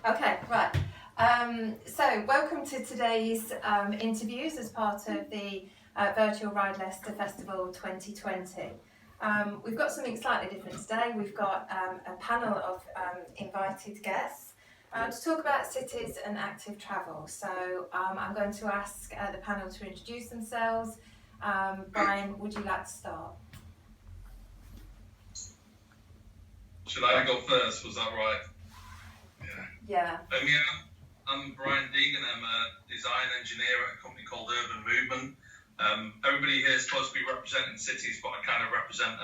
Okay, right. So welcome to today's interviews as part of the Virtual Ride Leicester Festival 2020. We've got something slightly different today. We've got a panel of invited guests to talk about cities and active travel. So I'm going to ask the panel to introduce themselves. Brian, would you like to start? Should I go first? Was that right? Yeah. I'm Brian Deegan. I'm a design engineer at a company called Urban Movement. Everybody here is supposed to be representing cities, but I kind of represent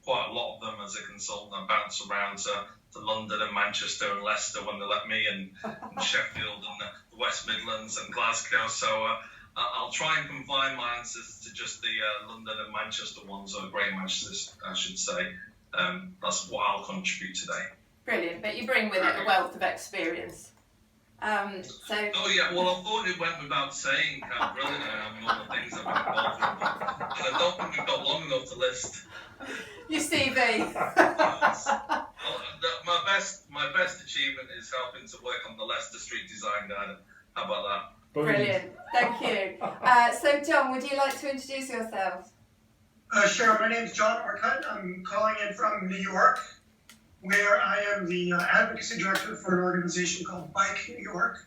quite a lot of them as a consultant. I bounce around to London and Manchester and Leicester when they let me, and Sheffield and the West Midlands and Glasgow. So I'll try and confine my answers to just the London and Manchester ones, or Greater Manchester, I should say. That's what I'll contribute today. Brilliant, but you bring with it a wealth of experience. Oh yeah, well I thought it went without saying how brilliant I am and all the things I've been involved in, but I don't think we've got long enough to list. Your CV. My best achievement is helping to work on the Leicester Street Design Guide. How about that? Brilliant, thank you. So John, would you like to introduce yourself? Sure, my name's John Orcutt. I'm calling in from New York, where I am the advocacy director for an organization called Bike New York.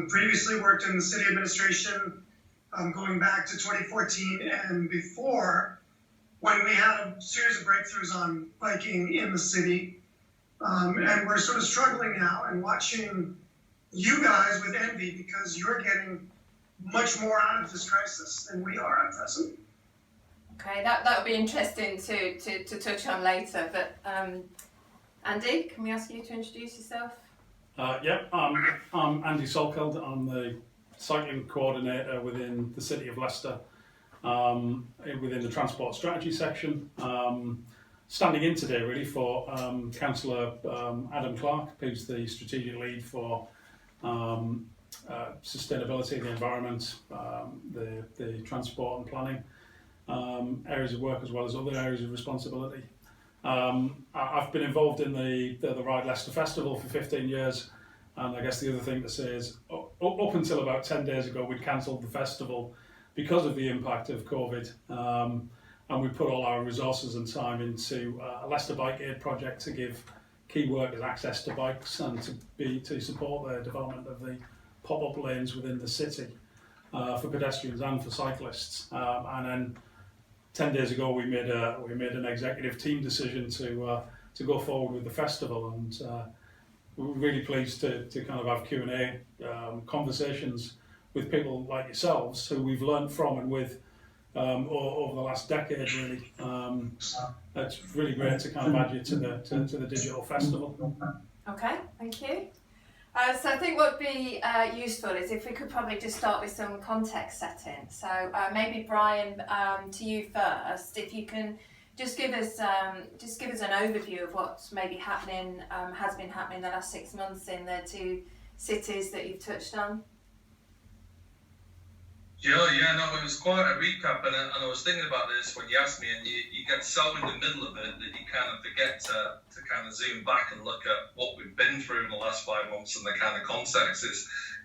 Previously worked in the city administration going back to 2014 and before, when we had a series of breakthroughs on biking in the city. And we're sort of struggling now and watching you guys with envy because you're getting much more out of this crisis than we are at present. Okay, that would be interesting to touch on later, but Andy, can we ask you to introduce yourself? I'm Andy Salkeld. I'm the cycling coordinator within the City of Leicester, within the Transport Strategy section. Standing in today really for Councillor Adam Clark, who's the strategic lead for sustainability, the environment, the transport and planning areas of work, as well as other areas of responsibility. I've been involved in the Ride Leicester Festival for 15 years, and I guess the other thing to say is up until about 10 days ago we'd cancelled the festival because of the impact of COVID, and we put all our resources and time into a Leicester Bike Aid project to give key workers access to bikes and to support the development of the pop-up lanes within the city for pedestrians and for cyclists. And then 10 days ago we made an executive team decision to go forward with the festival, and we're really pleased to kind of have Q&A conversations with people like yourselves who we've learned from and with over the last decade really. It's really great to kind of add you to the digital festival. Okay, thank you. So I think what would be useful is if we could probably just start with some context setting. So maybe Brian, to you first, if you can just give us an overview of what's maybe happening, has been happening the last 6 months in the two cities that you've touched on. Yeah, it was quite a recap, and I was thinking about this when you asked me, and you get so in the middle of it that you kind of forget to kind of zoom back and look at what we've been through in the last 5 months and the kind of context.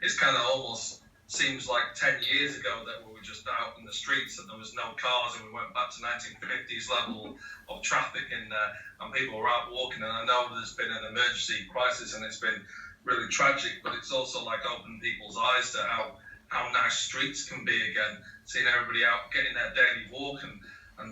It's kind of almost seems like 10 years ago that we were just out in the streets and there was no cars, and we went back to 1950s level of traffic and people were out walking. And I know there's been an emergency crisis and it's been really tragic, but it's also like opened people's eyes to how nice streets can be again, seeing everybody out getting their daily walk, and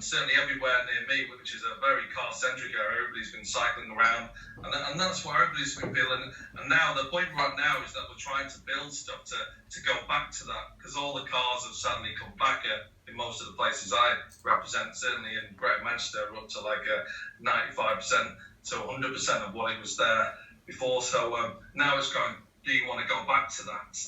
certainly everywhere near me, which is a very car-centric area, everybody's been cycling around, and that's what everybody's been feeling. And now the point right now is that we're trying to build stuff to go back to that, because all the cars have sadly come back in most of the places I represent, certainly in Greater Manchester, up to like 95% to 100% of what it was there before. So now it's going, do you want to go back to that?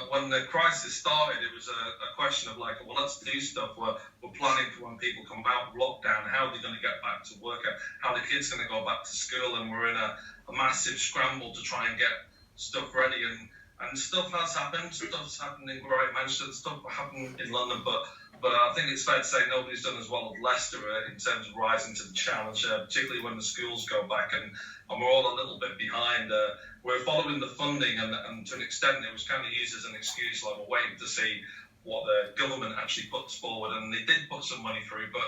When the crisis started, it was a question of like, well, let's do stuff. We're planning for when people come out of lockdown, how they're going to get back to work, how the kids going to go back to school, and we're in a massive scramble to try and get stuff ready. And stuff has happened. Stuff's happened in Greater Manchester. Stuff happened in London, but but I think it's fair to say nobody's done as well as Leicester in terms of rising to the challenge, particularly when the schools go back, and we're all a little bit behind. We're following the funding, and to an extent it was kind of used as an excuse, like we're waiting to see what the government actually puts forward, and they did put some money through, but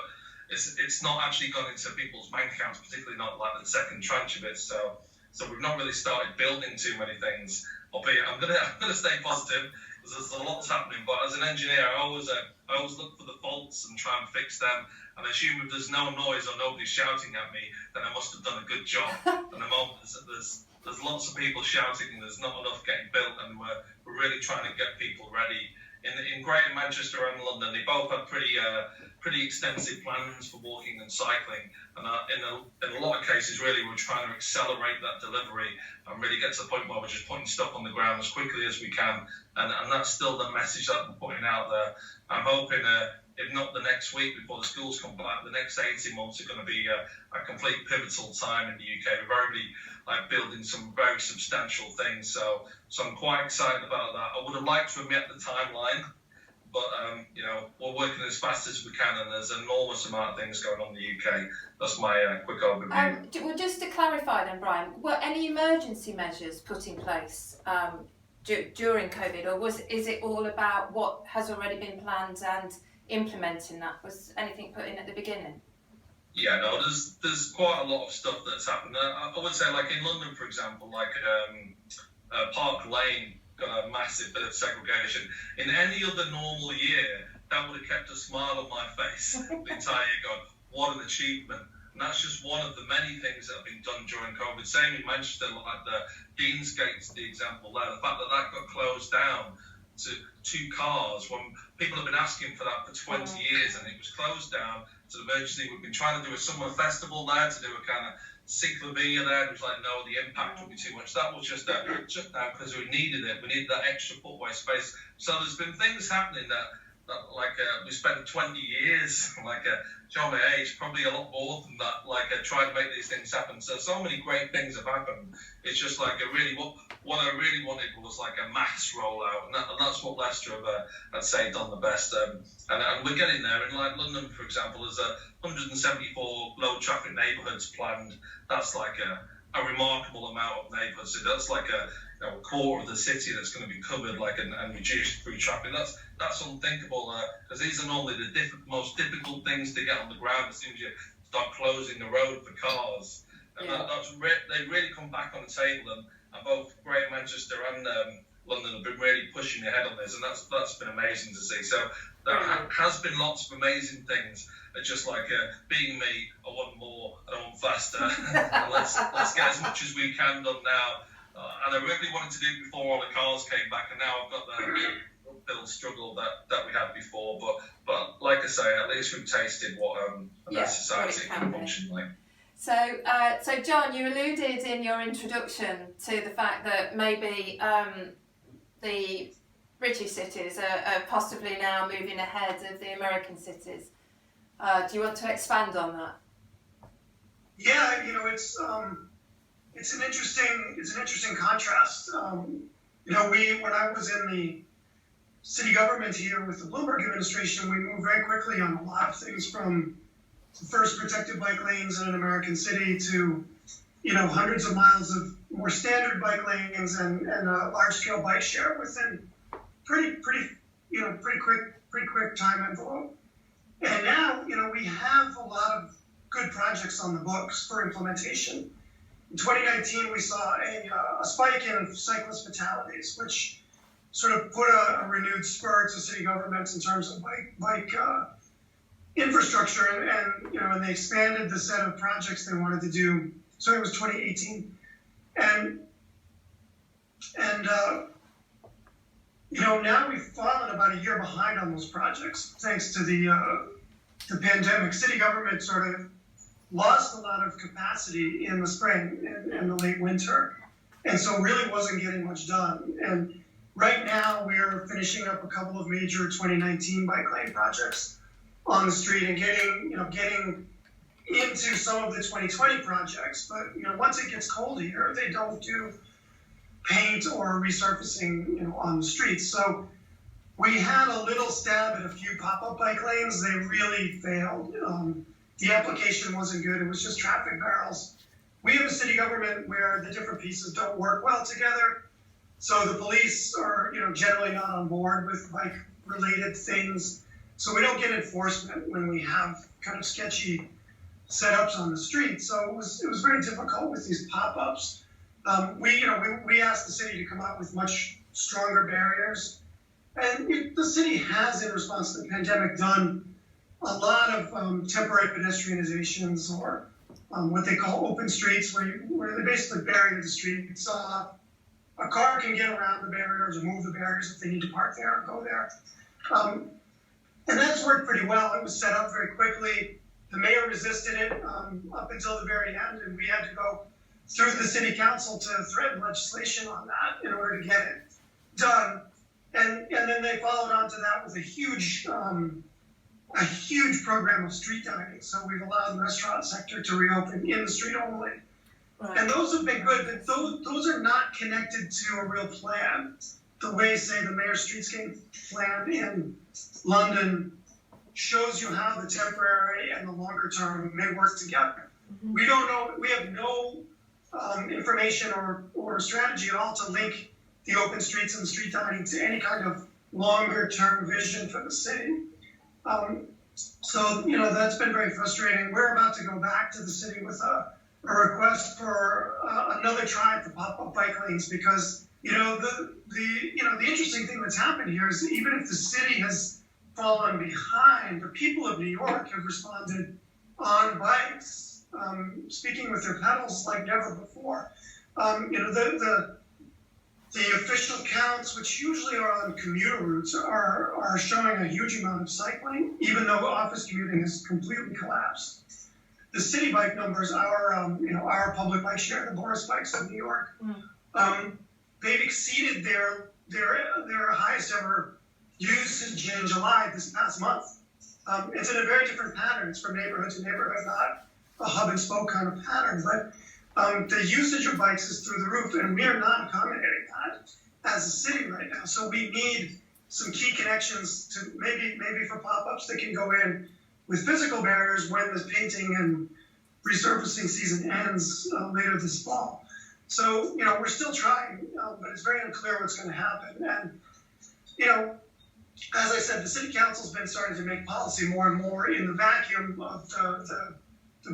it's not actually gone into people's bank accounts, particularly not like the second tranche of it. So we've not really started building too many things. Albeit I'm gonna stay positive because there's a lot's happening. But as an engineer, I always look for the faults and try and fix them. And I assume if there's no noise or nobody's shouting at me, then I must have done a good job. And the moment there's lots of people shouting and there's not enough getting built, and we're really trying to get people ready. In Greater Manchester and London, they both have pretty extensive plans for walking and cycling, and in a lot of cases, really, we're trying to accelerate that delivery and really get to the point where we're just putting stuff on the ground as quickly as we can, and that's still the message that we're putting out there. I'm hoping, if not the next week before the schools come back, the next 18 months are going to be a complete pivotal time in the UK. We're already building some very substantial things, so I'm quite excited about that. I would have liked to have met the timeline, but we're working as fast as we can, and there's an enormous amount of things going on in the UK. That's my quick overview. Well, just to clarify then, Brian, were any emergency measures put in place during COVID, or is it all about what has already been planned and implementing that? Was anything put in at the beginning? Yeah, no, there's quite a lot of stuff that's happened. I would say, like in London, for example, Park Lane got a massive bit of segregation. In any other normal year, that would have kept a smile on my face the entire year, going, what an achievement. And that's just one of the many things that have been done during COVID. Same in Manchester, like the Deansgate's the example there. The fact that got closed down to 2 cars when people have been asking for that for 20 years, and it was closed down to emergency. We've been trying to do a summer festival there, to do a kind of cyclovia there. It was like, no, the impact would be too much. That was just shut down because we needed it. We needed that extra footway space. So there's been things happening that we spent 20 years, show my age, probably a lot more than that, trying to make these things happen. So many great things have happened. It's just what I really wanted was a mass rollout, and that's what Leicester have, I'd say, done the best. And we're getting there. In London, for example, there's 174 low traffic neighbourhoods planned. That's a remarkable amount of neighbourhoods. So that's a quarter of the city that's going to be covered and reduced through traffic. That's unthinkable, because these are normally the most difficult things to get on the ground as soon as you start closing the road for cars. And they really come back on the table, and both Greater Manchester and London have been really pushing ahead on this, and that's been amazing to see. So there has been lots of amazing things. It's just being me, I want more, I want faster. And let's get as much as we can done now. And I really wanted to do it before all the cars came back, and now I've got the uphill struggle that we had before. But like I say, at least we've tasted what a society can function like. So John, you alluded in your introduction to the fact that maybe the British cities are possibly now moving ahead of the American cities. Do you want to expand on that? Yeah, it's an interesting contrast. When I was in the city government here with the Bloomberg administration, we moved very quickly on a lot of things, from the first protected bike lanes in an American city to, hundreds of miles of more standard bike lanes and a large-scale bike share within pretty quick time envelope. And now, we have a lot of good projects on the books for implementation. In 2019, we saw a spike in cyclist fatalities, which sort of put a renewed spur to city governments in terms of bike infrastructure, and they expanded the set of projects they wanted to do. So it was 2018, and now we've fallen about a year behind on those projects thanks to the pandemic. City government sort of lost a lot of capacity in the spring and the late winter, and so really wasn't getting much done. And right now we're finishing up a couple of major 2019 bike lane projects on the street and getting into some of the 2020 projects. But once it gets cold here, they don't do paint or resurfacing on the streets. So We had a little stab at a few pop-up bike lanes. They really failed. The application wasn't good. It was just traffic barrels. We have a city government where the different pieces don't work well together. So the police are, generally not on board with bike-related things. So we don't get enforcement when we have kind of sketchy setups on the street. So it was very difficult with these pop-ups. We asked the city to come up with much stronger barriers. And the city has, in response to the pandemic, done a lot of temporary pedestrianizations or what they call open streets, where they basically bury the streets. A car can get around the barriers or move the barriers if they need to park there or go there. And that's worked pretty well. It was set up very quickly. The mayor resisted it up until the very end, and we had to go through the city council to threaten legislation on that in order to get it done. And then they followed on to that with a huge program of street dining. So we've allowed the restaurant sector to reopen in the street only. Right. And those have been good, but those are not connected to a real plan. The way, say, the Mayor's Streetscape plan in London shows you how the temporary and the longer term may work together. Mm-hmm. We don't know, we have no information or strategy at all to link the open streets and the street dining to any kind of longer term vision for the city. So that's been very frustrating. We're about to go back to the city with a request for another try at the pop-up bike lanes, because the interesting thing that's happened here is that even if the city has fallen behind, the people of New York have responded on bikes, speaking with their pedals like never before. The official counts, which usually are on commuter routes, are showing a huge amount of cycling, even though office commuting has completely collapsed. The city bike numbers, our public bike share, the Boris bikes of New York, they've exceeded their highest ever usage in July this past month. It's in a very different pattern. It's from neighborhood to neighborhood, not a hub and spoke kind of pattern, but the usage of bikes is through the roof, and we are not accommodating that as a city right now. So we need some key connections to maybe for pop-ups that can go in with physical barriers when the painting and resurfacing season ends later this fall. So, we're still trying, but it's very unclear what's going to happen. And, as I said, the city council's been starting to make policy more and more in the vacuum of the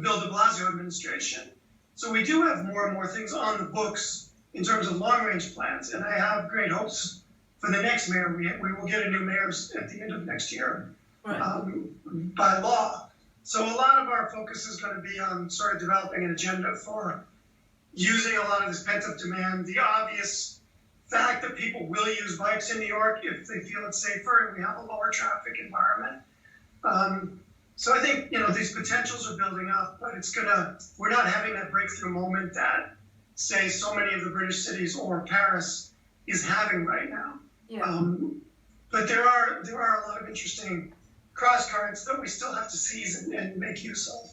Bill de Blasio administration. So we do have more and more things on the books in terms of long-range plans, and I have great hopes for the next mayor. We will get a new mayor at the end of next year, right, by law. So a lot of our focus is going to be on sort of developing an agenda for using a lot of this pent-up demand, the obvious fact that people will use bikes in New York if they feel it's safer and we have a lower traffic environment. So I think, these potentials are building up, but we're not having that breakthrough moment that, say, so many of the British cities or Paris is having right now. Yeah. But there are a lot of interesting cross currents that we still have to seize and make use of.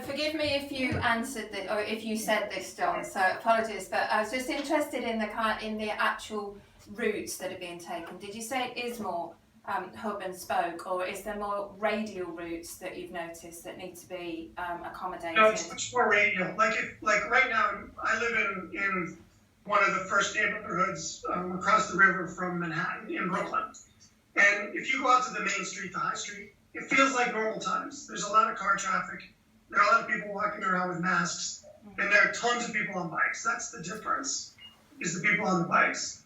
Forgive me if you answered this, or if you said this, John, so apologies, but I was just interested in the actual routes that are being taken. Did you say it is more hub and spoke, or is there more radial routes that you've noticed that need to be accommodated? No, it's much more radial. Like right now, I live in one of the first neighborhoods across the river from Manhattan in Brooklyn. And if you go out to the main street, the high street, it feels like normal times. There's a lot of car traffic. There are a lot of people walking around with masks, and there are tons of people on bikes. That's the difference, is the people on the bikes.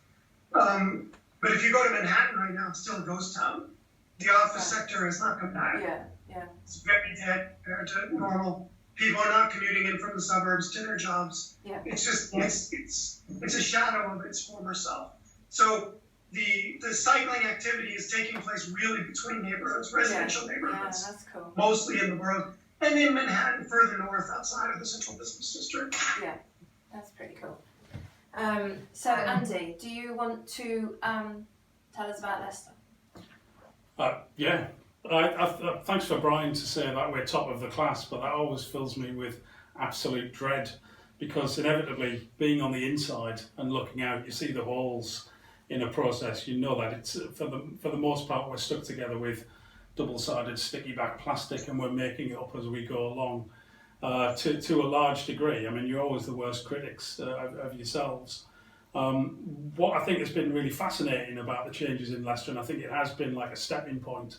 But if you go to Manhattan right now, it's still a ghost town. The office sector has not come back. Yeah. It's very dead compared to normal. People are not commuting in from the suburbs to their jobs. Yeah. It's just it's a shadow of its former self. So the cycling activity is taking place really between neighborhoods, residential neighborhoods. Yeah, that's cool. Mostly in the borough. And in Manhattan, further north, outside of the central business district. Yeah, that's pretty cool. So, Andy, do you want to tell us about Leicester? Yeah. Thanks for Brian to say that we're top of the class, but that always fills me with absolute dread, because inevitably, being on the inside and looking out, you see the walls in a process, you know that it's for the most part we're stuck together with double-sided sticky back plastic, and we're making it up as we go along to a large degree. I mean, you're always the worst critics of yourselves. What I think has been really fascinating about the changes in Leicester, and I think it has been like a stepping point,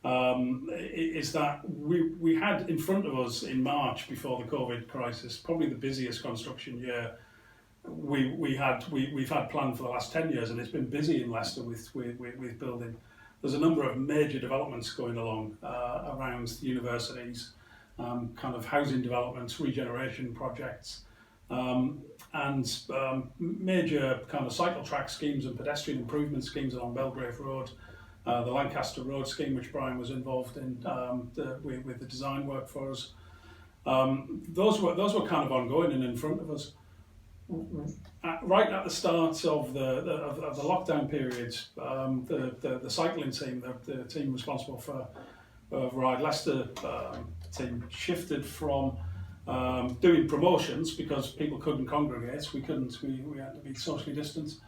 is that we had in front of us in March before the COVID crisis probably the busiest construction year we've had planned for the last 10 years, and it's been busy in Leicester with building. There's a number of major developments going along around the universities, kind of housing developments, regeneration projects, and major kind of cycle track schemes and pedestrian improvement schemes along Belgrave Road, the Lancaster Road scheme, which Brian was involved in with the design work for us. Those were kind of ongoing and in front of us. Right at the start of the lockdown period, the cycling team, the team responsible for Ride Leicester team, shifted from doing promotions because people couldn't congregate. We had to be socially distanced.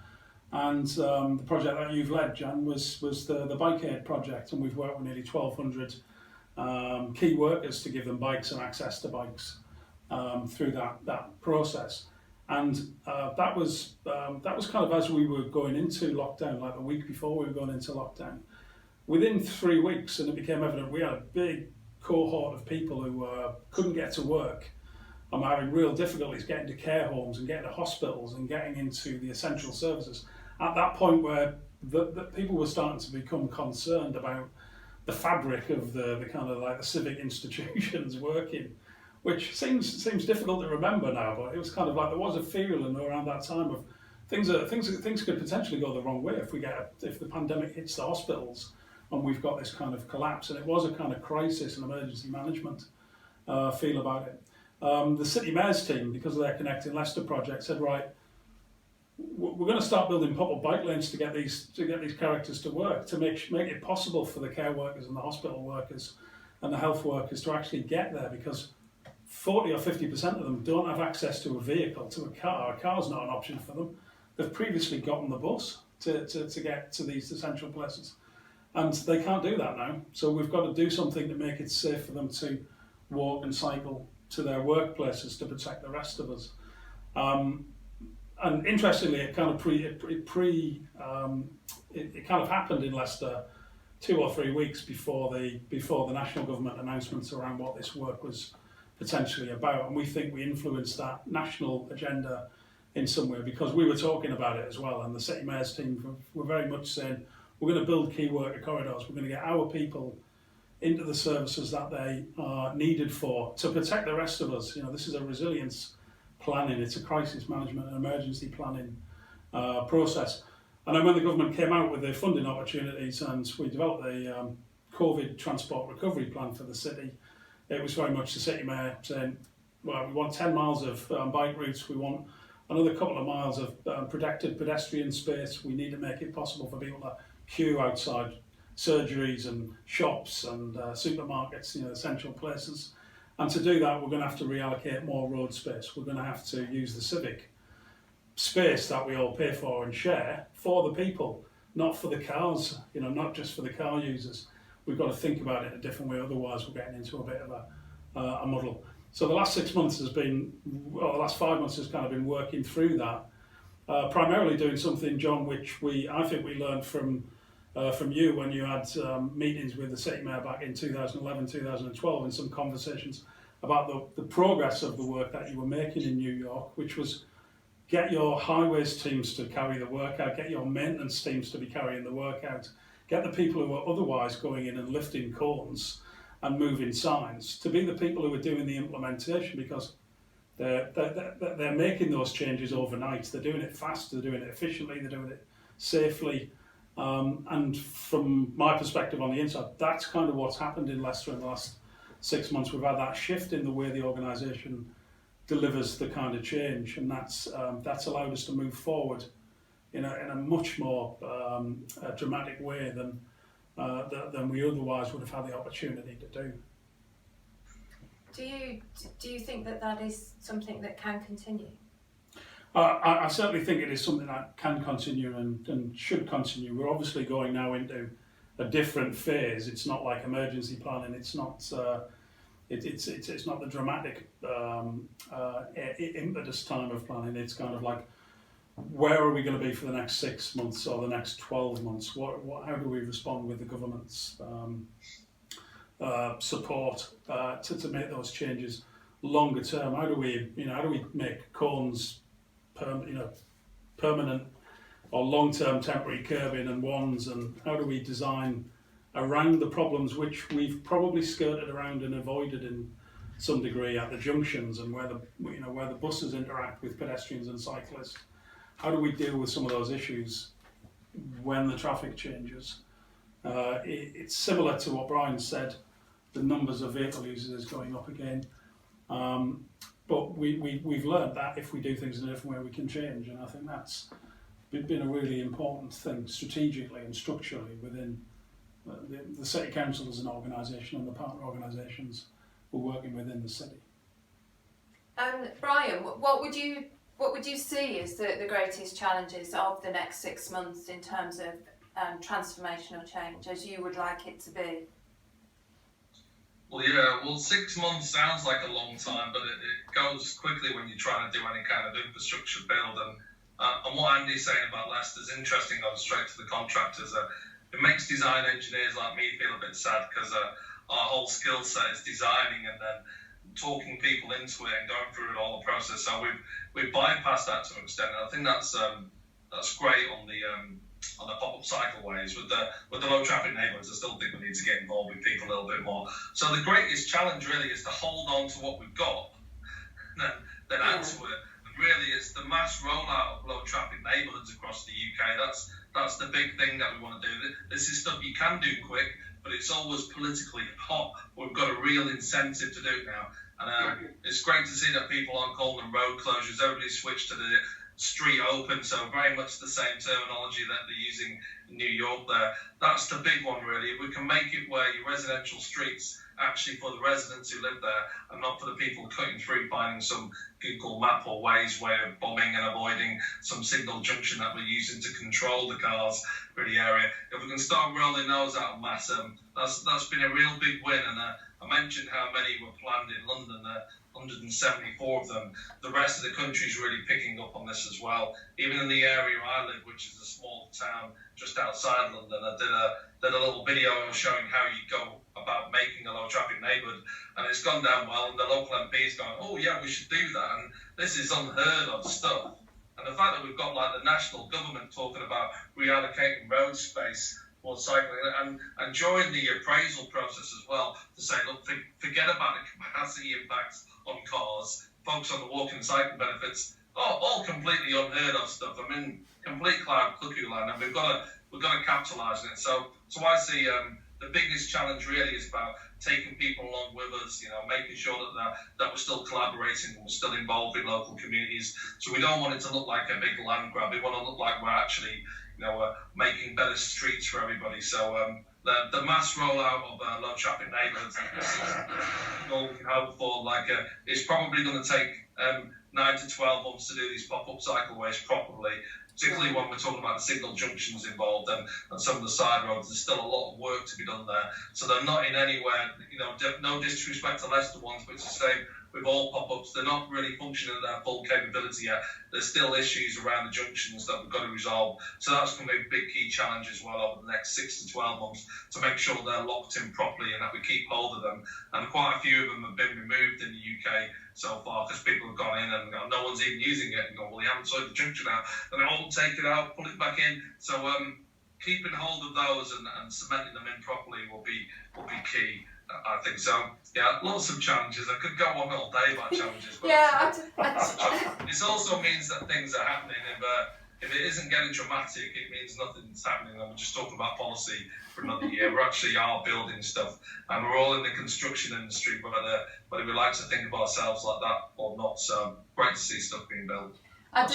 And the project that you've led, Jan, was the Bike Aid project, and we've worked with nearly 1,200 key workers to give them bikes and access to bikes through that process. And that was kind of as we were going into lockdown, like the week before we were going into lockdown. Within 3 weeks, and it became evident, we had a big cohort of people who couldn't get to work and were having real difficulties getting to care homes and getting to hospitals and getting into the essential services. At that point where the people were starting to become concerned about the fabric of the kind of like the civic institutions working, which seems difficult to remember now, but it was kind of like there was a feeling around that time of things could potentially go the wrong way if the pandemic hits the hospitals and we've got this kind of collapse, and it was a kind of crisis and emergency management feel about it. The City Mayor's team, because of their Connecting Leicester project, said, right, we're going to start building pop-up bike lanes to get these characters to work, to make it possible for the care workers and the hospital workers and the health workers to actually get there, because 40 or 50% of them don't have access to a vehicle, to a car. A car's not an option for them. They've previously got on the bus to get to these essential places, and they can't do that now. So we've got to do something to make it safe for them to walk and cycle to their workplaces to protect the rest of us. And interestingly, it kind of happened in Leicester 2 or 3 weeks before the national government announcements around what this work was potentially about, and we think we influenced that national agenda in some way because we were talking about it as well, and the City Mayor's team were very much saying, we're going to build key worker corridors, we're going to get our people into the services that they are needed for to protect the rest of us. You know, this is a resilience planning, it's a crisis management and emergency planning process. And then when the government came out with the funding opportunities and we developed the COVID transport recovery plan for the city, it was very much the City Mayor saying, well, we want 10 miles of bike routes, we want another couple of miles of protected pedestrian space, we need to make it possible for people to queue outside surgeries and shops and supermarkets, you know, essential places. And to do that, we're going to have to reallocate more road space. We're going to have to use the civic space that we all pay for and share for the people, not for the cars, you know, not just for the car users. We've got to think about it a different way, otherwise we're getting into a bit of a muddle. So the last 6 months has been, well, the last 5 months has kind of been working through that, primarily doing something, John, which I think we learned from you when you had meetings with the City Mayor back in 2011, 2012, and some conversations about the progress of the work that you were making in New York, which was get your highways teams to carry the work out, get your maintenance teams to be carrying the work out, get the people who are otherwise going in and lifting cones and moving signs to be the people who are doing the implementation, because they're making those changes overnight. They're doing it fast, they're doing it efficiently, they're doing it safely. And from my perspective on the inside, that's kind of what's happened in Leicester in the last 6 months. We've had that shift in the way the organisation delivers the kind of change, and that's allowed us to move forward in a much more dramatic way than we otherwise would have had the opportunity to do. Do you think that is something that can continue? I certainly think it is something that can continue and should continue. We're obviously going now into a different phase. It's not like emergency planning. It's not. It's not the dramatic impetus time of planning. It's kind of like, where are we going to be for the next 6 months or the next 12 months? How do we respond with the government's support to make those changes longer term? How do we make cones permanent or long-term temporary curbing and wands, and how do we design around the problems which we've probably skirted around and avoided in some degree at the junctions and where the buses interact with pedestrians and cyclists? How do we deal with some of those issues when the traffic changes? It's similar to what Brian said. The numbers of vehicle users is going up again, but we've learned that if we do things in a different way, we can change, and I think that's been a really important thing strategically and structurally within the City Council as an organisation and the partner organisations we're working within the city. Brian, what would you see as the greatest challenges of the next 6 months in terms of transformational change, as you would like it to be? Well, 6 months sounds like a long time, but it goes quickly when you're trying to do any kind of infrastructure build. And what Andy's saying about Leicester is interesting. Going straight to the contractors, it makes design engineers like me feel a bit sad, because our whole skill set is designing and then talking people into it and going through it all the process. So we've bypassed that to an extent. And I think that's great on the pop-up cycleways. With the low traffic neighbourhoods, I still think we need to get involved with people a little bit more. So the greatest challenge really is to hold on to what we've got and then add to it. And really, it's the mass rollout of low traffic neighbourhoods across the UK. That's the big thing that we want to do. This is stuff you can do quick, but it's always politically hot. We've got a real incentive to do it now. And it's great to see that people aren't calling them road closures. Everybody switched to the street open, so very much the same terminology that they're using in New York there. That's the big one really. If we can make it where your residential streets actually for the residents who live there and not for the people cutting through, finding some Google map or Waze way of bombing and avoiding some signal junction that we're using to control the cars for the area. If we can start rolling those out en masse, that's been a real big win. And I mentioned how many were planned in London, 174 of them. The rest of the country is really picking up on this as well. Even in the area I live, which is a small town just outside London, I did a little video showing how you go about making a low traffic neighbourhood, and it's gone down well, and the local MP's gone, oh yeah, we should do that, and this is unheard of stuff. And the fact that we've got like the national government talking about reallocating road space for cycling, and during the appraisal process as well, to say, look, forget about the capacity impacts on cars, focus on the walking and cycling benefits, all completely unheard of stuff. I mean, complete cloud cuckoo land, and we've got to capitalise on it. So I see the biggest challenge really is about taking people along with us, making sure that we're still collaborating and we're still involved in local communities. So we don't want it to look like a big land grab. We want to look like we're actually, making better streets for everybody. So the mass rollout of low traffic neighbourhoods, all we can hope for, it's probably going to take 9 to 12 months to do these pop-up cycleways properly, particularly when we're talking about the signal junctions involved and some of the side roads. There's still a lot of work to be done there. So they're not in anywhere, no disrespect to Leicester ones, but it's the same with all pop-ups. They're not really functioning at their full capability yet. There's still issues around the junctions that we've got to resolve. So that's going to be a big key challenge as well over the next 6 to 12 months, to make sure they're locked in properly and that we keep hold of them. And quite a few of them have been removed in the UK so far, because people have gone in and gone, no one's even using it, and go, well, you haven't sorted the junction out, and then I'll take it out, put it back in. So keeping hold of those and cementing them in properly will be key, I think. So yeah, lots of challenges. I could go on all day about challenges, but it also means that things are happening. If it isn't getting dramatic, it means nothing's happening, and we're just talking about policy for another year. We actually are building stuff, and we're all in the construction industry, whether we like to think of ourselves like that or not. So great to see stuff being built. I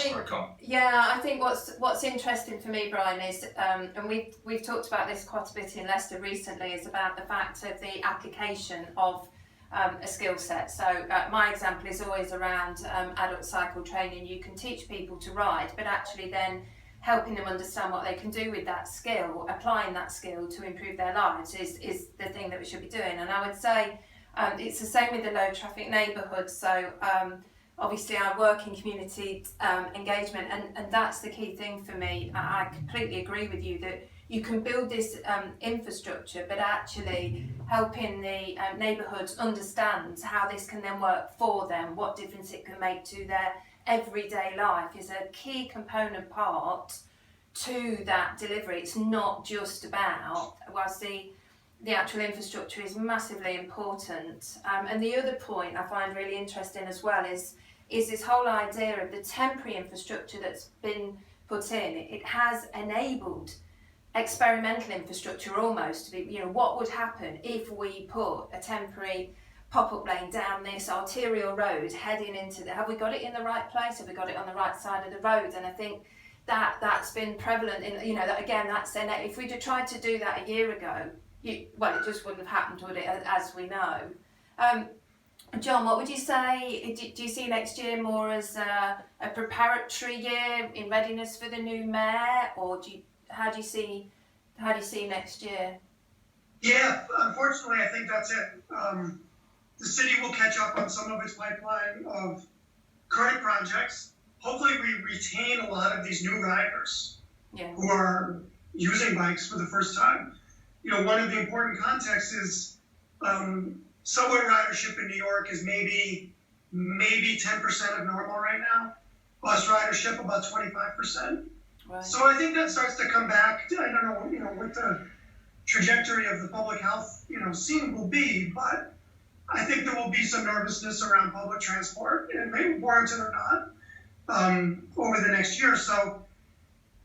think what's interesting for me, Brian, is and we've talked about this quite a bit in Leicester recently, is about the fact of the application of a skill set. So my example is always around adult cycle training. You can teach people to ride, but actually then helping them understand what they can do with that skill, applying that skill to improve their lives is the thing that we should be doing. And I would say it's the same with the low traffic neighbourhoods. So obviously I work in community engagement, and that's the key thing for me. I completely agree with you that you can build this infrastructure, but actually helping the neighbourhoods understand how this can then work for them, what difference it can make to their everyday life is a key component part to that delivery. It's not just about, whilst the actual infrastructure is massively important. And the other point I find really interesting as well is this whole idea of the temporary infrastructure that's been put in. It has enabled experimental infrastructure almost to be, what would happen if we put a temporary pop-up lane down this arterial road heading into have we got it in the right place? Have we got it on the right side of the road? And I think that's been prevalent in, that's if we'd have tried to do that a year ago, it just wouldn't have happened, would it, as we know. John, what would you say? Do you see next year more as a preparatory year in readiness for the new mayor, or how do you see next year? Yeah, unfortunately, I think that's it. The city will catch up on some of its pipeline of current projects. Hopefully, we retain a lot of these new riders who are using bikes for the first time. One of the important contexts is subway ridership in New York is maybe 10% of normal right now. Bus ridership about 25%. Right. So I think that starts to come back. I don't know, what the trajectory of the public health, scene will be, but I think there will be some nervousness around public transport, and maybe warranted or not, over the next year. So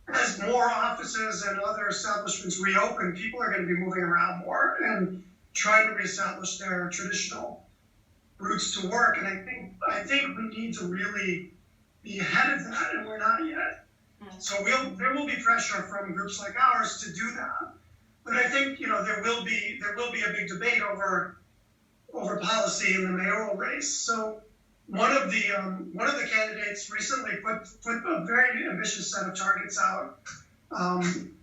as more offices and other establishments reopen, people are going to be moving around more and trying to reestablish their traditional routes to work. And I think we need to really be ahead of that, and we're not yet. So there will be pressure from groups like ours to do that. But I think there will be a big debate over policy in the mayoral race. So one of the candidates recently put a very ambitious set of targets out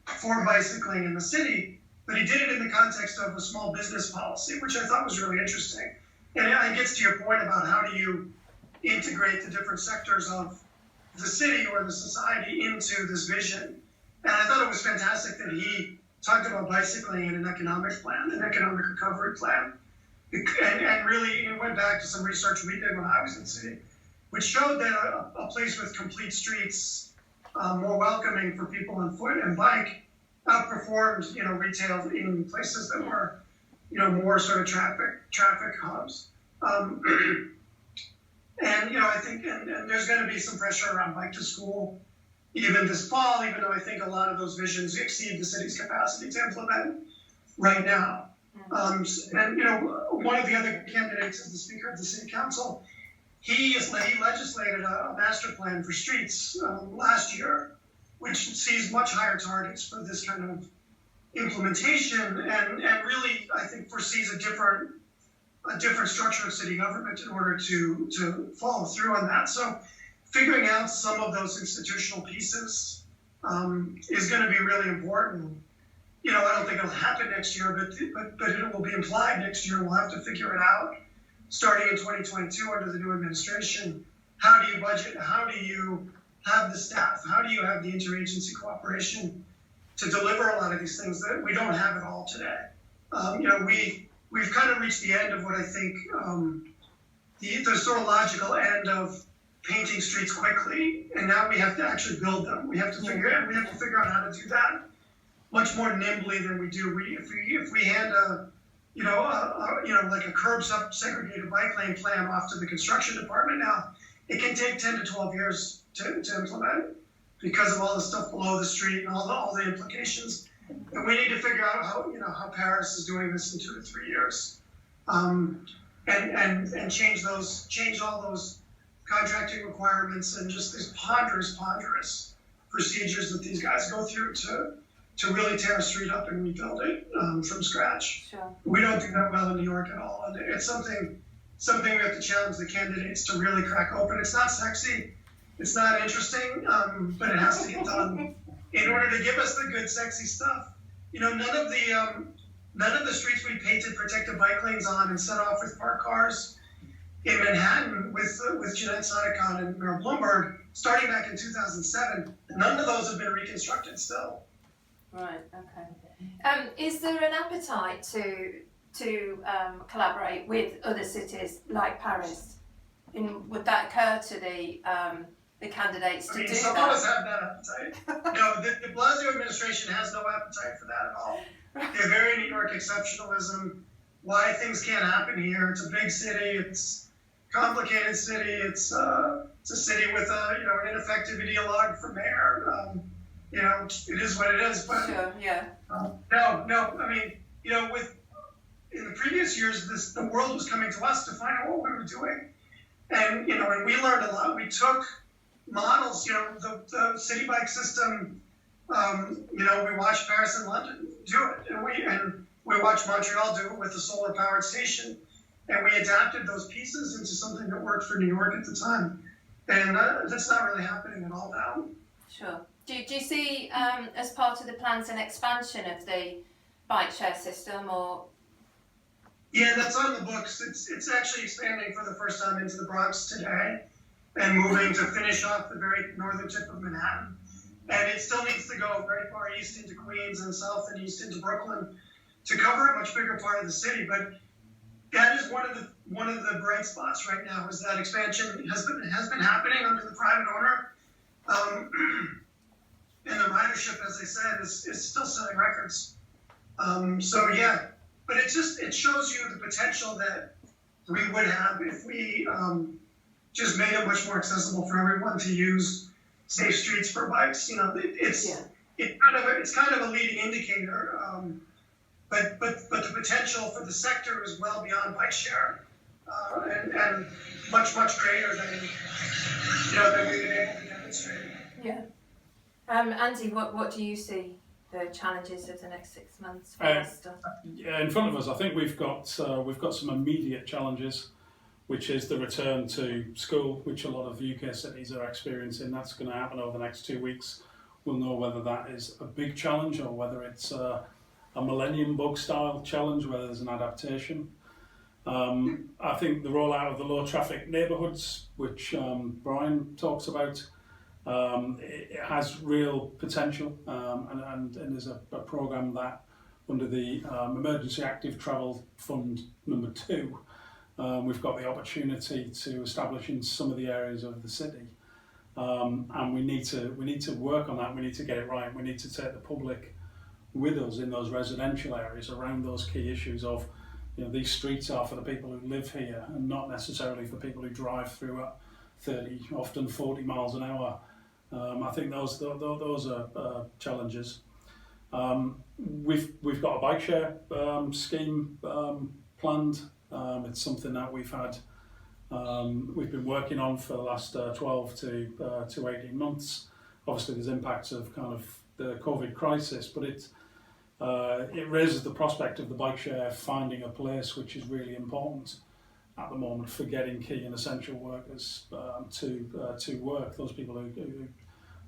for bicycling in the city, but he did it in the context of a small business policy, which I thought was really interesting. And it gets to your point about how do you integrate the different sectors of the city or the society into this vision. And I thought it was fantastic that he talked about bicycling in an economic plan, an economic recovery plan. And really, it went back to some research we did when I was in the city, which showed that a place with complete streets, more welcoming for people on foot and bike, outperformed, retail in places that were, more sort of traffic hubs. And I think, and there's going to be some pressure around bike to school, even this fall, even though I think a lot of those visions exceed the city's capacity to implement right now. And one of the other candidates is the Speaker of the City Council. He legislated a master plan for streets last year, which sees much higher targets for this kind of implementation, and really, I think, foresees a different structure of city government in order to follow through on that. So figuring out some of those institutional pieces is going to be really important. I don't think it'll happen next year, but it will be implied next year. We'll have to figure it out. Starting in 2022 under the new administration, how do you budget? How do you have the staff? How do you have the interagency cooperation to deliver a lot of these things that we don't have at all today? We've kind of reached the end of what I think the sort of logical end of painting streets quickly, and now we have to actually build them. We have to figure out how to do that much more nimbly than we do. If we hand like a curb segregated bike lane plan off to the construction department now, it can take 10 to 12 years to implement because of all the stuff below the street and all the implications. And we need to figure out how Paris is doing this in 2 to 3 years, and change all those contracting requirements and just these ponderous procedures that these guys go through to to really tear a street up and rebuild it from scratch. Sure. We don't do that well in New York at all, and it's something we have to challenge the candidates to really crack open. It's not sexy, it's not interesting, but it has to get done in order to give us the good, sexy stuff. You know, none of the streets we painted protected bike lanes on and set off with parked cars in Manhattan with Jeanette Sonic and Mayor Bloomberg, starting back in 2007, none of those have been reconstructed still. Right. Okay. Is there an appetite to collaborate with other cities like Paris? Would that occur to the candidates to do some that? of us have that appetite. No, the de Blasio administration has no appetite for that at all. They're very New York exceptionalism. Why things can't happen here? It's a big city. It's a complicated city. It's a city with an ineffective ideologue for mayor. It is what it is. But Sure. Yeah. no. I mean, in the previous years, the world was coming to us to find out what we were doing, and and we learned a lot. We took models. The city bike system. We watched Paris and London do it, and we watched Montreal do it with the solar powered station, and we adapted those pieces into something that worked for New York at the time, and that's not really happening at all now. Sure. Do you see as part of the plans an expansion of the bike share system, or? Yeah, that's on the books. It's actually expanding for the first time into the Bronx today, and moving to finish off the very northern tip of Manhattan. And it still needs to go very far east into Queens and south and east into Brooklyn to cover a much bigger part of the city. But that is one of the bright spots right now, is that expansion has been happening under the private owner. And the ridership, as I said, is still setting records. But it shows you the potential that we would have if we just made it much more accessible for everyone to use safe streets for bikes. It's kind of a leading indicator, but the potential for the sector is well beyond bike share, and much greater than we've been able to demonstrate. Yeah. Andy, what do you see the challenges of the next 6 months for Leicester? Yeah, in front of us, I think we've got some immediate challenges, which is the return to school, which a lot of UK cities are experiencing. That's going to happen over the next 2 weeks. We'll know whether that is a big challenge or whether it's a millennium bug style challenge, whether there's an adaptation. I think the rollout of the low traffic neighbourhoods, which Brian talks about, it has real potential, and there's a programme that under the Emergency Active Travel Fund number 2, we've got the opportunity to establish in some of the areas of the city, and we need to work on that. We need to get it right. We need to take the public with us in those residential areas around those key issues of, these streets are for the people who live here and not necessarily for people who drive through at 30, often 40 miles an hour. I think those are challenges. We've got a bike share scheme planned. It's something that we've been working on for the last 12 to 18 months. Obviously, there's impacts of kind of the COVID crisis, but it raises the prospect of the bike share finding a place, which is really important at the moment for getting key and essential workers to work. Those people who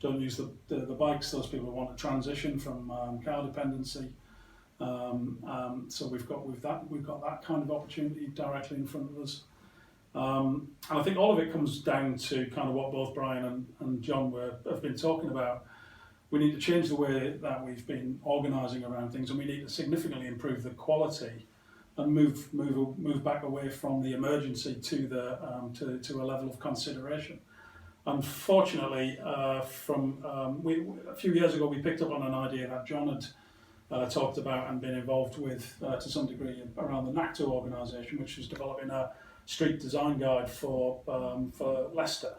don't use the bikes, those people who want to transition from car dependency. So we've got that kind of opportunity directly in front of us. And I think all of it comes down to kind of what both Brian and John have been talking about. We need to change the way that we've been organising around things, and we need to significantly improve the quality and move back away from the emergency to a level of consideration. Unfortunately, a few years ago, we picked up on an idea that John had talked about and been involved with to some degree around the NACTO organisation, which was developing a street design guide for Leicester.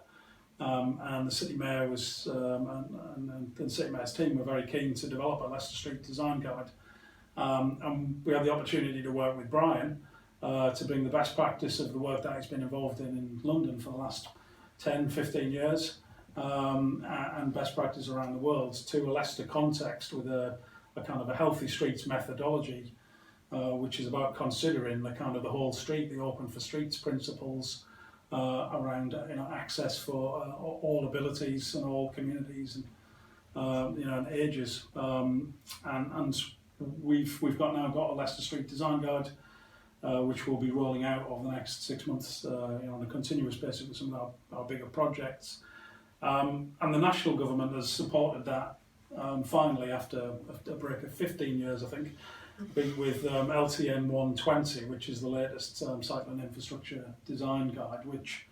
And the city mayor was and the city mayor's team were very keen to develop a Leicester Street design guide. And we had the opportunity to work with Brian to bring the best practice of the work that he's been involved in London for the last 10, 15 years, and best practice around the world to a Leicester context with a kind of a healthy streets methodology, which is about considering the kind of the whole street, the open for streets principles around access for all abilities and all communities and and ages. And we've now got a Leicester Street Design Guide, which we'll be rolling out over the next 6 months, on a continuous basis with some of our bigger projects. And the national government has supported that finally after a break of 15 years, I think, with LTN 120, which is the latest cycling infrastructure design guide, which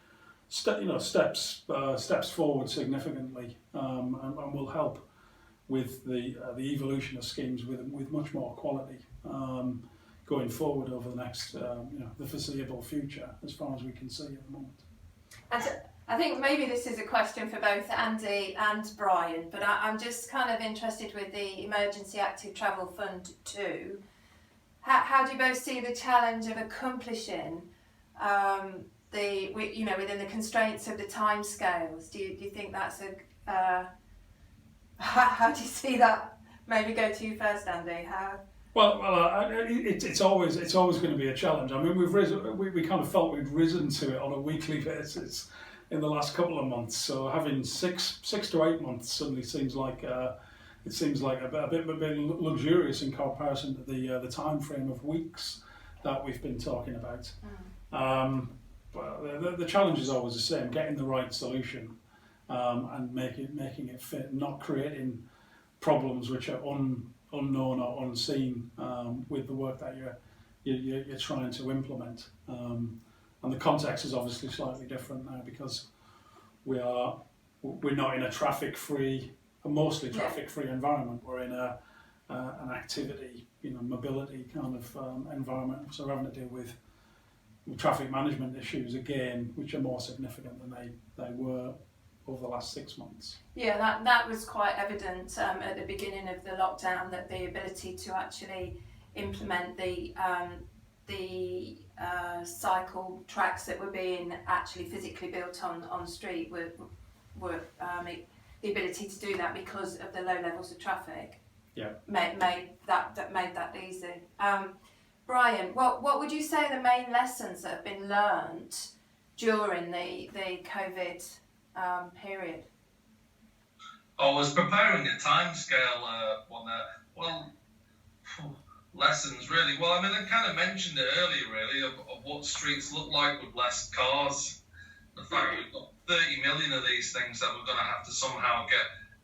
steps forward significantly and will help with the evolution of schemes with much more quality going forward over the next the foreseeable future, as far as we can see at the moment. And I think maybe this is a question for both Andy and Brian, but I'm just kind of interested with the Emergency Active Travel Fund 2. How do you both see the challenge of accomplishing within the constraints of the timescales? Do you think that's how do you see that? Maybe go to you first, Andy. How? Well, it's always going to be a challenge. I mean, we kind of felt we'd risen to it on a weekly basis in the last couple of months. So having six to 8 months suddenly seems like a bit luxurious in comparison to the time frame of weeks that we've been talking about. But the challenge is always the same: getting the right solution and making it fit, not creating problems which are unknown or unseen with the work that you're trying to implement. And the context is obviously slightly different now because we're not in a mostly traffic-free environment. We're in an activity, mobility kind of environment. So we're having to deal with traffic management issues again, which are more significant than they were over the last 6 months. Yeah, that was quite evident at the beginning of the lockdown, that the ability to actually implement the cycle tracks that were being actually physically built on street were the ability to do that because of the low levels of traffic. Yeah, made that easy. Brian, what would you say are the main lessons that have been learnt during the COVID period? I was preparing a timescale one there. Lessons really. Well, I mean, I kind of mentioned it earlier, really, of what streets look like with less cars. The fact we've got 30 million of these things that we're going to have to somehow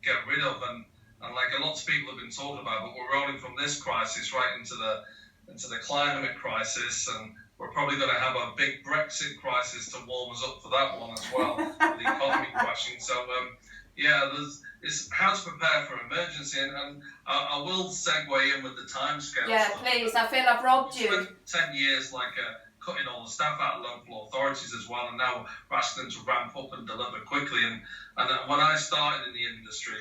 get rid of, and like a lot of people have been talking about, but we're rolling from this crisis right into the climate crisis, and we're probably going to have a big Brexit crisis to warm us up for that one as well, with the economy crashing. So, it's how to prepare for emergency, and I will segue in with the timescale. Yeah, stuff. please. I feel I've robbed you. Spent 10 years cutting all the staff out of local authorities as well, and now we're asking them to ramp up and deliver quickly. And when I started in the industry,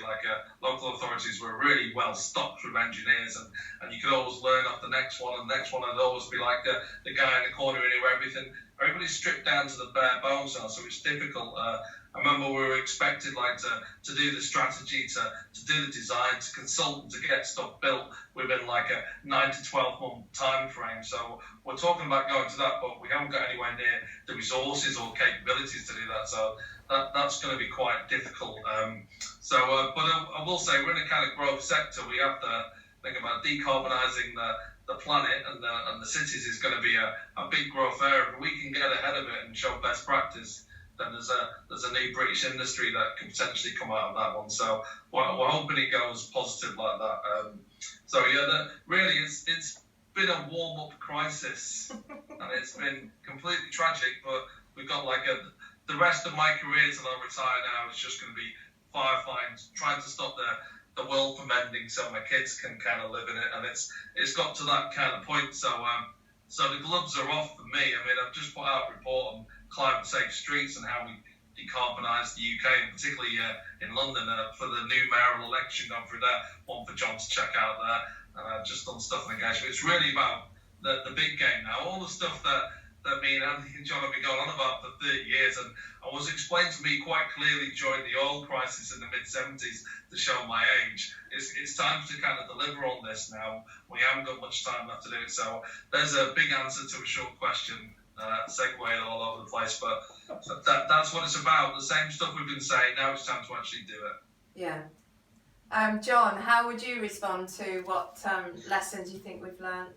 local authorities were really well stocked with engineers, and you could always learn off the next one, and the next one would always be like the guy in the corner who knew everything. Everybody's stripped down to the bare bones now, so it's difficult. I remember we were expected to do the strategy, to do the design, to consult, and to get stuff built within a 9 to 12 month time frame. So we're talking about going to that, but we haven't got anywhere near the resources or capabilities to do that. So that's going to be quite difficult. But I will say we're in a kind of growth sector. We have to think about decarbonising the planet, and the cities is going to be a big growth area. If we can get ahead of it and show best practice, then there's a new British industry that can potentially come out of that one. So we're hoping it goes positive like that. Really it's been a warm-up crisis, and it's been completely tragic. But we've got the rest of my career till I retire now is just going to be firefighting, trying to stop the world from ending, so my kids can kind of live in it. And it's got to that kind of point. So the gloves are off for me. I mean, I've just put out a report on climate safe streets and how we decarbonise the UK, and particularly in London for the new mayoral election, going through that one for John to check out there. And I've just done stuff on engagement. It's really about the big game now. All the stuff that that me and Andy and John have been going on about for 30 years, and it was explained to me quite clearly during the oil crisis in the mid-70s to show my age. It's time to kind of deliver on this now. We haven't got much time left to do it, so there's a big answer to a short question, segueing all over the place, but that's what it's about. The same stuff we've been saying, now it's time to actually do it. Yeah. John, how would you respond to what lessons you think we've learned?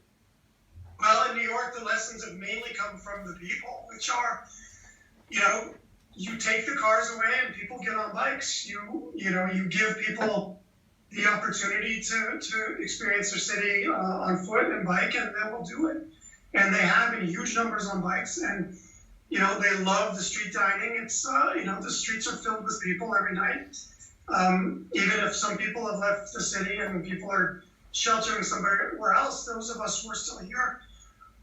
Well, in New York, the lessons have mainly come from the people, which are, you take the cars away and people get on bikes. You give people the opportunity to experience their city on foot and bike, and they will do it. And they have in huge numbers on bikes, and they love the street dining. It's the streets are filled with people every night. Even if some people have left the city and people are sheltering somewhere else, those of us who are still here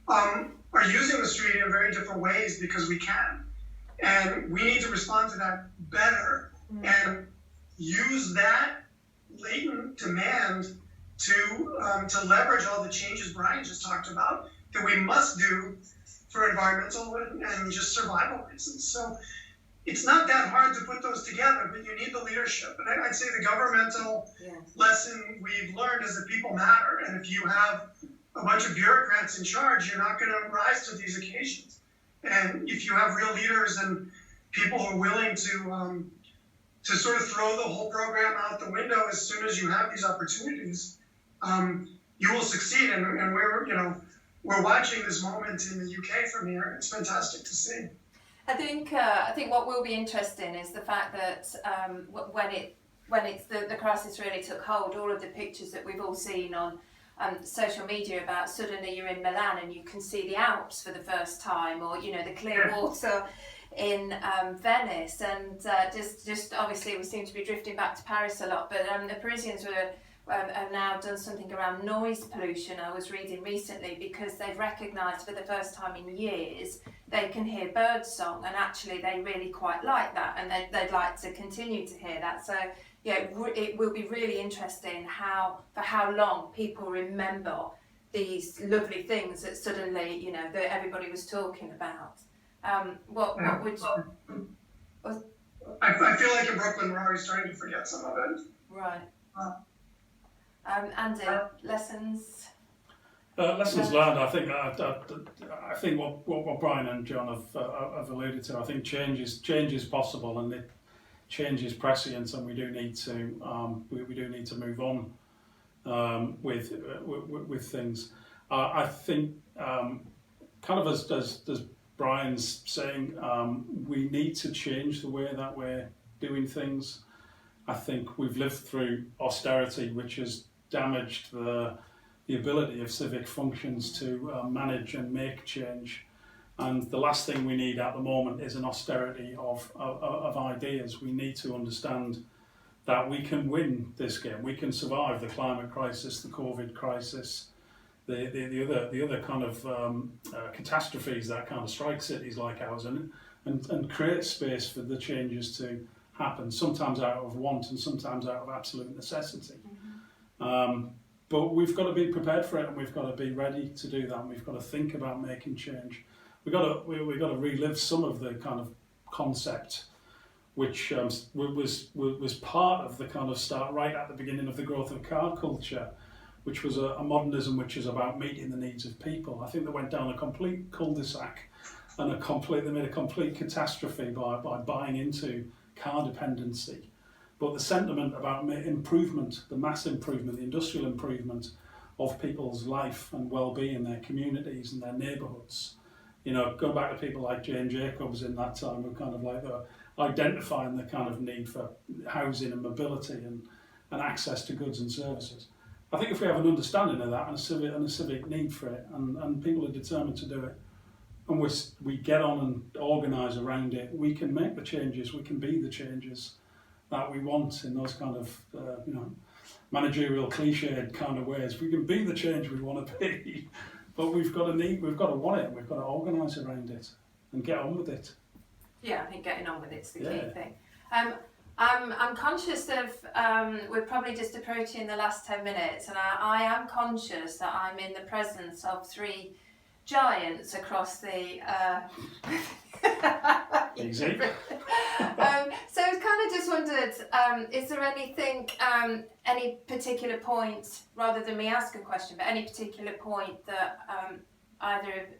are using the street in very different ways because we can. And we need to respond to that better and use that latent demand to leverage all the changes Brian just talked about that we must do for environmental and just survival reasons. So it's not that hard to put those together, but you need the leadership. And I'd say the governmental lesson we've learned is that people matter. And if you have a bunch of bureaucrats in charge, you're not going to rise to these occasions. And if you have real leaders and people who are willing to sort of throw the whole program out the window as soon as you have these opportunities, you will succeed. And we're watching this moment in the UK from here. It's fantastic to see. I think what will be interesting is the fact that when the crisis really took hold, all of the pictures that we've all seen on social media about suddenly you're in Milan and you can see the Alps for the first time, or the clear water in Venice, and just obviously we seem to be drifting back to Paris a lot, but the Parisians have now done something around noise pollution, I was reading recently, because they've recognised for the first time in years they can hear bird song, and actually they really quite like that, and they'd like to continue to hear that. So it will be really interesting for how long people remember these lovely things that suddenly that everybody was talking about. What would you... I feel like in Brooklyn we're already starting to forget some of it. Right. Andy, lessons? Lessons learned. I think what Brian and John have alluded to. I think change is possible, and change is prescient, and we do need to move on with things. I think kind of as Brian's saying, we need to change the way that we're doing things. I think we've lived through austerity, which has damaged the ability of civic functions to manage and make change. And the last thing we need at the moment is an austerity of ideas. We need to understand that we can win this game. We can survive the climate crisis, the COVID crisis, the other kind of catastrophes that kind of strike cities like ours, and create space for the changes to happen, sometimes out of want and sometimes out of absolute necessity. But we've got to be prepared for it, and we've got to be ready to do that, and we've got to think about making change. We've got to relive some of the kind of concept which was part of the kind of start right at the beginning of the growth of car culture, which was a modernism which is about meeting the needs of people. I think they went down a complete cul-de-sac and they made a complete catastrophe by buying into car dependency. But the sentiment about improvement, the mass improvement, the industrial improvement of people's life and well-being, their communities and their neighbourhoods, go back to people like Jane Jacobs in that time, who kind of like identifying the kind of need for housing and mobility and access to goods and services. I think if we have an understanding of that and a civic need for it, and people are determined to do it, and we get on and organise around it, we can make the changes, we can be the changes that we want in those kind of managerial cliched kind of ways. We can be the change we want to be, but we've got to want it, we've got to organise around it and get on with it. Yeah, I think getting on with it's the key thing. I'm conscious of, we're probably just approaching the last 10 minutes, and I am conscious that I'm in the presence of 3 giants across the. Easy. So I kind of just wondered, is there anything, any particular point, rather than me ask a question, but any particular point that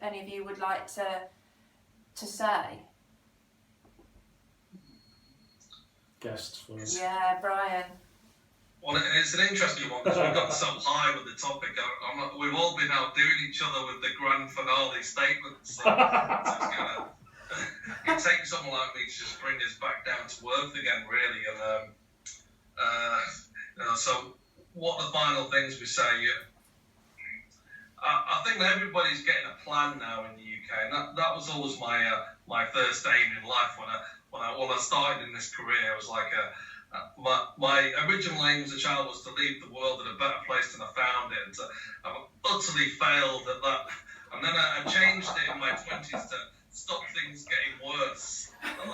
any of you would like to say? Guests first. Yeah, Brian. Well, it's an interesting one because we've got so high with the topic. We've all been outdoing each other with the grand finale statements. So it's kind of, it takes someone like me to just bring us back down to earth again, really. And so what the final things we say? I think that everybody's getting a plan now in the UK, and that was always my first aim in life when I started in this career. I was like my original aim as a child was to leave the world in a better place than I found it. I've utterly failed at that, and then I changed it in my 20s to stop things getting worse. I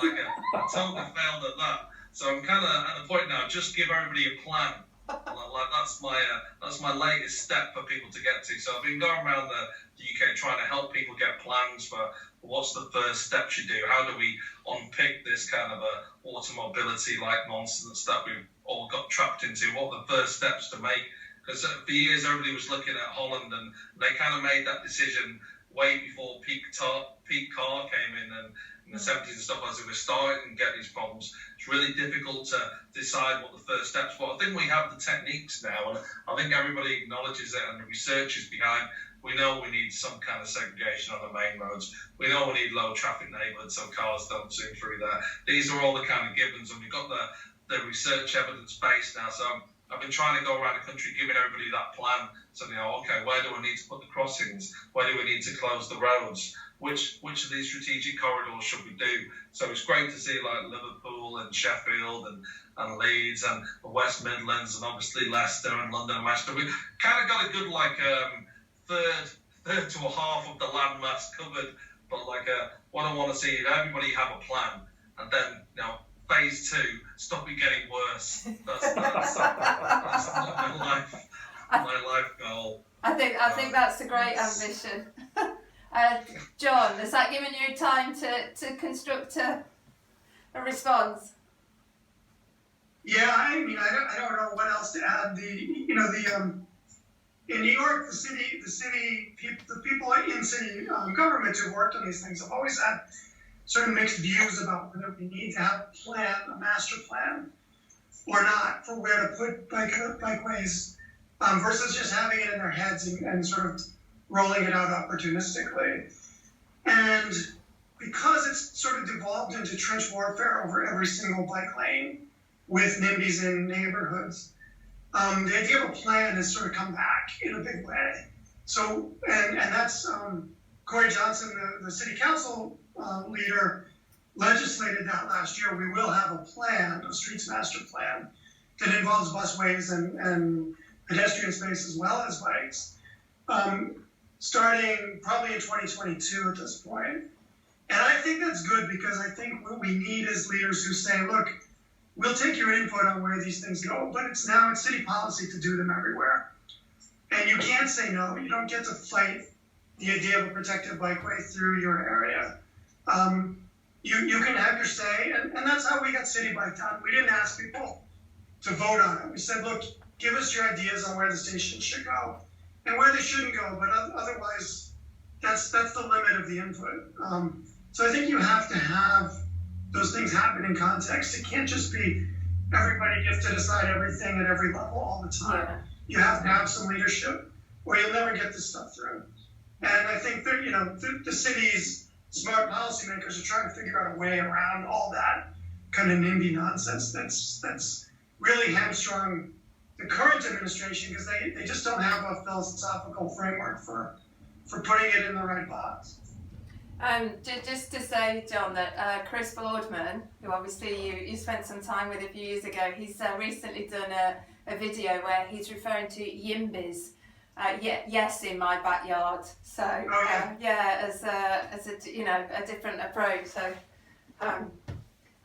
totally failed at that. So I'm kind of at the point now, just give everybody a plan. That's my latest step for people to get to. So I've been going around the UK trying to help people get plans for what's the first steps you do. How do we unpick this kind of automobility like nonsense that we've all got trapped into? What are the first steps to make? Because for years everybody was looking at Holland and they kind of made that decision way before peak car came in and in the 70s and stuff as it was starting to get these problems. It's really difficult to decide what the first steps were. I think we have the techniques now, and I think everybody acknowledges it and the research is behind. We know we need some kind of segregation on the main roads. We know we need low traffic neighbourhoods so cars don't zoom through there. These are all the kind of givens, and we've got the research evidence base now. So I've been trying to go around the country giving everybody that plan. So, okay, where do we need to put the crossings? Where do we need to close the roads? Which of these strategic corridors should we do? So it's great to see like Liverpool and Sheffield and Leeds and the West Midlands and obviously Leicester and London and Manchester. We've kind of got a good third to a half of the landmass covered. But what I want to see is everybody have a plan, and then phase 2, stop it getting worse. That's my life goal. I think that's a great ambition. John, has that given you time to construct a response? Yeah, I mean, I don't know what else to add. In New York, the people in city government who worked on these things have always had sort of mixed views about whether we need to have a plan, a master plan, or not for where to put bikeways, versus just having it in their heads and sort of rolling it out opportunistically. And because it's sort of devolved into trench warfare over every single bike lane with NIMBYs in neighborhoods, the idea of a plan has sort of come back in a big way. So, and that's Corey Johnson, the city council leader, legislated that last year. We will have a plan, a streets master plan, that involves busways and pedestrian space as well as bikes, starting probably in 2022 at this point. And I think that's good because I think what we need is leaders who say, look, we'll take your input on where these things go, but it's city policy to do them everywhere. And you can't say no. You don't get to fight the idea of a protected bikeway through your area. You can have your say, and that's how we got City Bike done. We didn't ask people to vote on it. We said, look, give us your ideas on where the stations should go and where they shouldn't go, but otherwise, that's the limit of the input. So I think you have to have those things happen in context. It can't just be everybody gets to decide everything at every level all the time. Yeah. You have to have some leadership, or you'll never get this stuff through. And I think that the city's smart policymakers are trying to figure out a way around all that kind of NIMBY nonsense that's really hamstrung the current administration because they just don't have a philosophical framework for putting it in the right box. Just to say, John, that Chris Boardman, who obviously you spent some time with a few years ago, he's recently done a video where he's referring to yimbys. Yes, in my backyard. So as a different approach. So,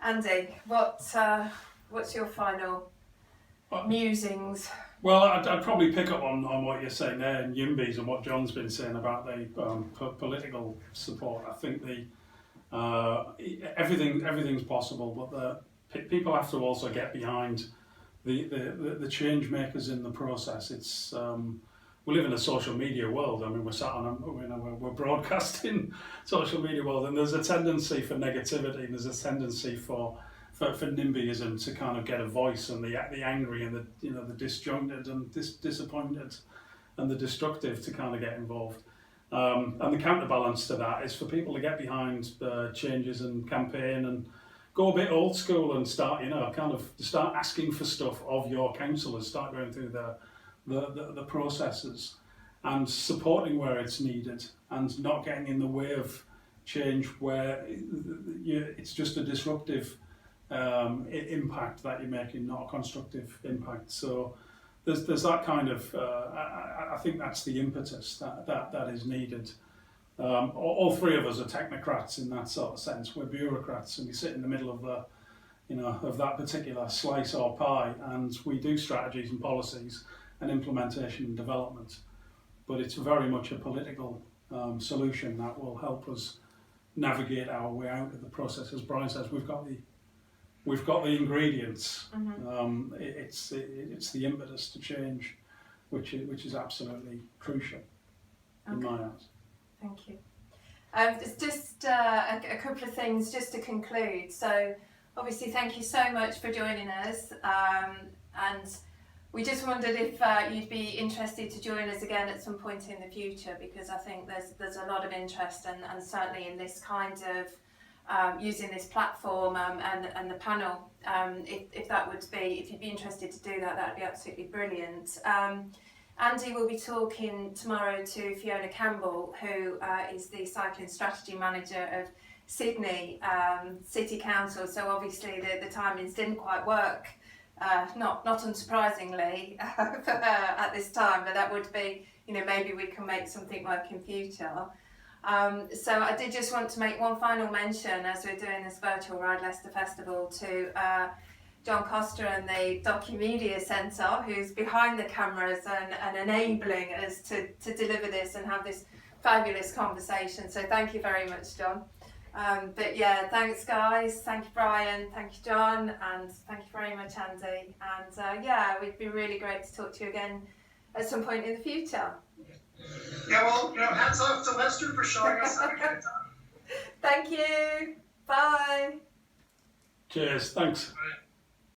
Andy, what's your final musings? Well, I'd probably pick up on what you're saying there, and Yimby's, and what John's been saying about the political support. I think everything's possible, but people have to also get behind the change makers in the process. It's we live in a social media world. I mean, we're sat on we're broadcasting social media world, and there's a tendency for negativity, and there's a tendency for NIMBYism to kind of get a voice, and the angry and the disjointed and disappointed and the destructive to kind of get involved. And the counterbalance to that is for people to get behind the changes and campaign and go a bit old school and start start asking for stuff of your councillors, start going through the processes and supporting where it's needed, and not getting in the way of change where it's just a disruptive impact that you're making, not a constructive impact. So there's that kind of I think that's the impetus that is needed. All three of us are technocrats in that sort of sense. We're bureaucrats, and we sit in the middle of of that particular slice or pie, and we do strategies and policies and implementation and development. But it's very much a political solution that will help us navigate our way out of the process. As Brian says, we've got the ingredients. Mm-hmm. It's the impetus to change, which is absolutely crucial in my eyes. Thank you. It's just a couple of things just to conclude. So obviously, thank you so much for joining us, and we just wondered if you'd be interested to join us again at some point in the future, because I think there's a lot of interest, and certainly in this kind of using this platform and the panel. If you'd be interested to do that, that'd be absolutely brilliant. Andy will be talking tomorrow to Fiona Campbell, who is the Cycling Strategy Manager of Sydney City Council. So obviously the timings didn't quite work, not unsurprisingly for her at this time, but that would be, maybe we can make something work in future. So I did just want to make one final mention as we're doing this virtual Ride Leicester Festival to John Coster and the Documedia Centre, who's behind the cameras and enabling us to deliver this and have this fabulous conversation. So thank you very much, John. But yeah, thanks guys. Thank you, Brian. Thank you, John. And thank you very much, Andy. And yeah, it would be really great to talk to you again at some point in the future. Yeah, well, hats off to Leicester for showing us how to get it done. Thank you. Bye. Cheers. Thanks.